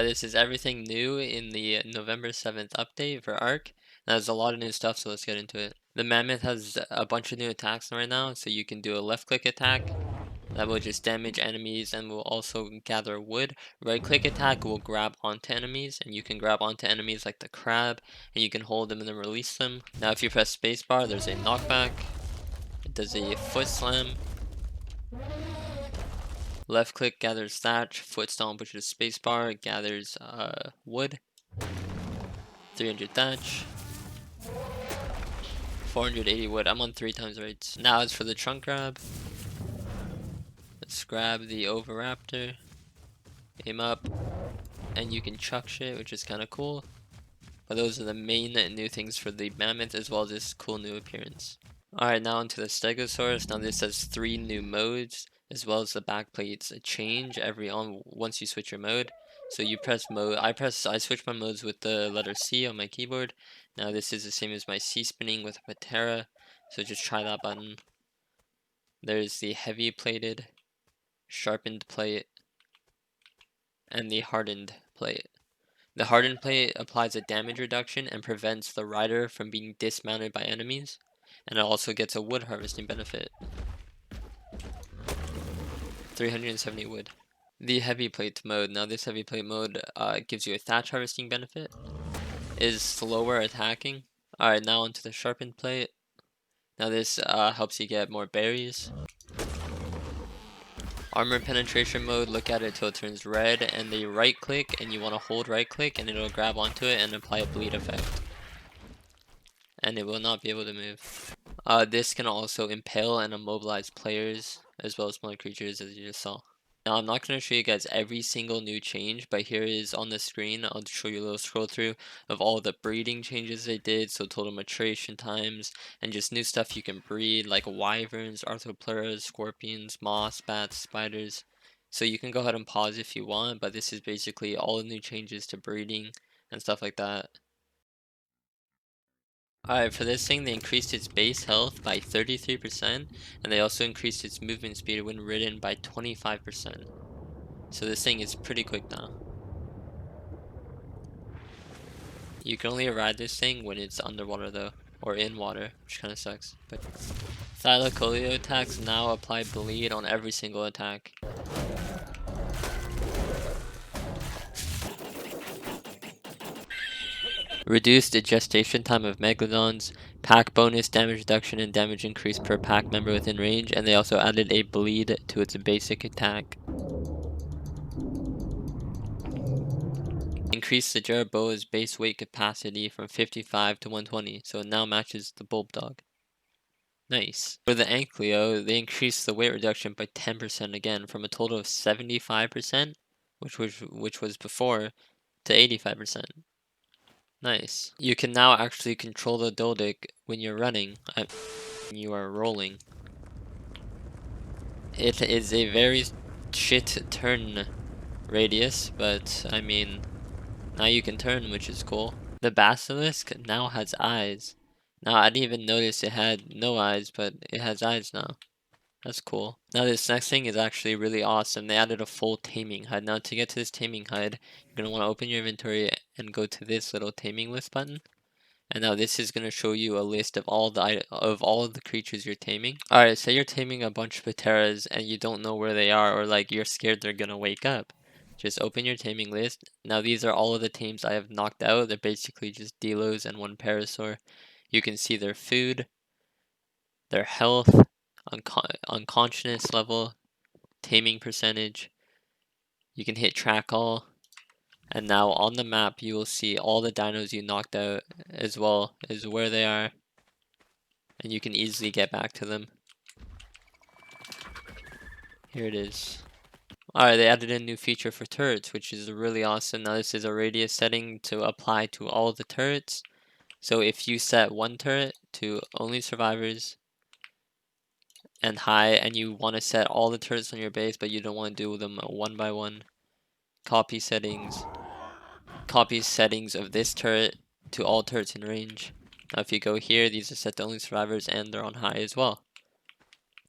This is everything new in the November 7th update for ARK. Now, there's a lot of new stuff, so let's get into it. The Mammoth has a bunch of new attacks right now, so you can do a left click attack that will just damage enemies and will also gather wood. Right click attack will grab onto enemies, and you can grab onto enemies like the crab, and you can hold them and then release them. Now if you press spacebar, there's a knockback. It does a foot slam. Left click gathers thatch, foot stomp, which is spacebar, gathers wood. 300 thatch. 480 wood. I'm on 3 times rates. Now as for the trunk grab. Let's grab the Oviraptor. Aim up. And you can chuck shit, which is kind of cool. But those are the main new things for the Mammoth, as well as this cool new appearance. Alright, now onto the Stegosaurus. Now this has 3 new modes, as well as the back plates change once you switch your mode. So you press mode. I switch my modes with the letter C on my keyboard. Now this is the same as my C spinning with Patera. So just try that button. There's the heavy plated, sharpened plate, and the hardened plate. The hardened plate applies a damage reduction and prevents the rider from being dismounted by enemies, and it also gets a wood harvesting benefit. 370 wood. The heavy plate mode. Now this heavy plate mode gives you a thatch harvesting benefit, is slower attacking. Alright, now onto the sharpened plate. Now this helps you get more berries. Armor penetration mode, look at it till it turns red, and then you right click, and you want to hold right click, and it'll grab onto it and apply a bleed effect. And it will not be able to move. This can also impale and immobilize players, as well as smaller creatures, as you just saw. Now, I'm not going to show you guys every single new change, but here is on the screen. I'll show you a little scroll through of all the breeding changes they did, so total maturation times, and just new stuff you can breed, like wyverns, arthropleras, scorpions, moths, bats, spiders. So you can go ahead and pause if you want, but this is basically all the new changes to breeding and stuff like that. Alright, for this thing, they increased its base health by 33%, and they also increased its movement speed when ridden by 25%. So this thing is pretty quick now. You can only ride this thing when it's underwater though, or in water, which kind of sucks. But Thylacoleo attacks now apply bleed on every single attack. Reduced the gestation time of Megalodons, pack bonus, damage reduction, and damage increase per pack member within range, and they also added a bleed to its basic attack. Increased the Jerboa's base weight capacity from 55 to 120, so it now matches the Bulldog. Nice. For the Ankylo, they increased the weight reduction by 10% again, from a total of 75%, which was before, to 85%. Nice. You can now actually control the Doldic when you're running, when you are rolling. It is a very shit turn radius, but I mean, now you can turn, which is cool. The Basilisk now has eyes. Now, I didn't even notice it had no eyes, but it has eyes now. That's cool. Now, this next thing is actually really awesome. They added a full taming HUD. Now, to get to this taming HUD, you're going to want to open your inventory and go to this little taming list button. And now this is going to show you a list of all the creatures you're taming. Alright, say you're taming a bunch of Pateras and you don't know where they are, or like you're scared they're going to wake up. Just open your taming list. Now these are all of the tames I have knocked out. They're basically just Delos and one Parasaur. You can see their food, their health, unconsciousness level, taming percentage. You can hit track all. And now on the map, you will see all the dinos you knocked out, as well as where they are. And you can easily get back to them. Here it is. Alright, they added a new feature for turrets, which is really awesome. Now this is a radius setting to apply to all the turrets. So if you set one turret to only survivors and high, and you want to set all the turrets on your base, but you don't want to do them one by one, copy settings of this turret to all turrets in range. Now if you go here, these are set to only survivors and they're on high as well.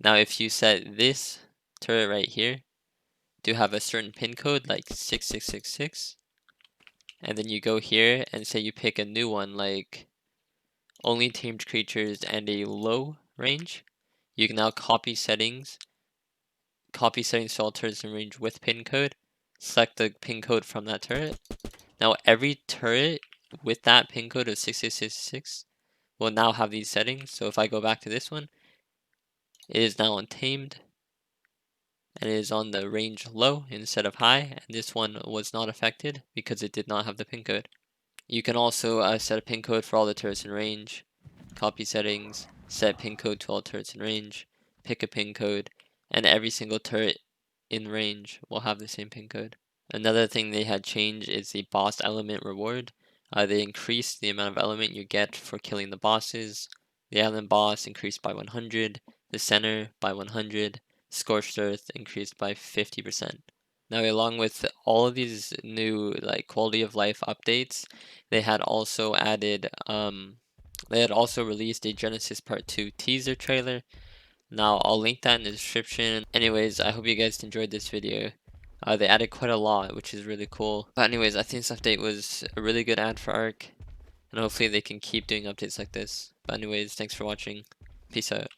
Now if you set this turret right here to have a certain pin code like 6666, and then you go here and say you pick a new one like only tamed creatures and a low range, you can now copy settings to all turrets in range with pin code, select the pin code from that turret. Now every turret with that pin code of 6666 will now have these settings. So if I go back to this one, it is now untamed and it is on the range low instead of high, and this one was not affected because it did not have the pin code. You can also set a pin code for all the turrets in range, copy settings, set pin code to all turrets in range, pick a pin code, and every single turret in range will have the same pin code. Another thing they had changed is the boss element reward. They increased the amount of element you get for killing the bosses. The island boss increased by 100, the center by 100, scorched earth increased by 50%. Now, along with all of these new like quality of life updates, they had also added they had also released a Genesis Part 2 teaser trailer. Now, I'll link that in the description. Anyways, I hope you guys enjoyed this video. They added quite a lot, which is really cool. But anyways, I think this update was a really good ad for ARK, and hopefully they can keep doing updates like this. But anyways, thanks for watching. Peace out.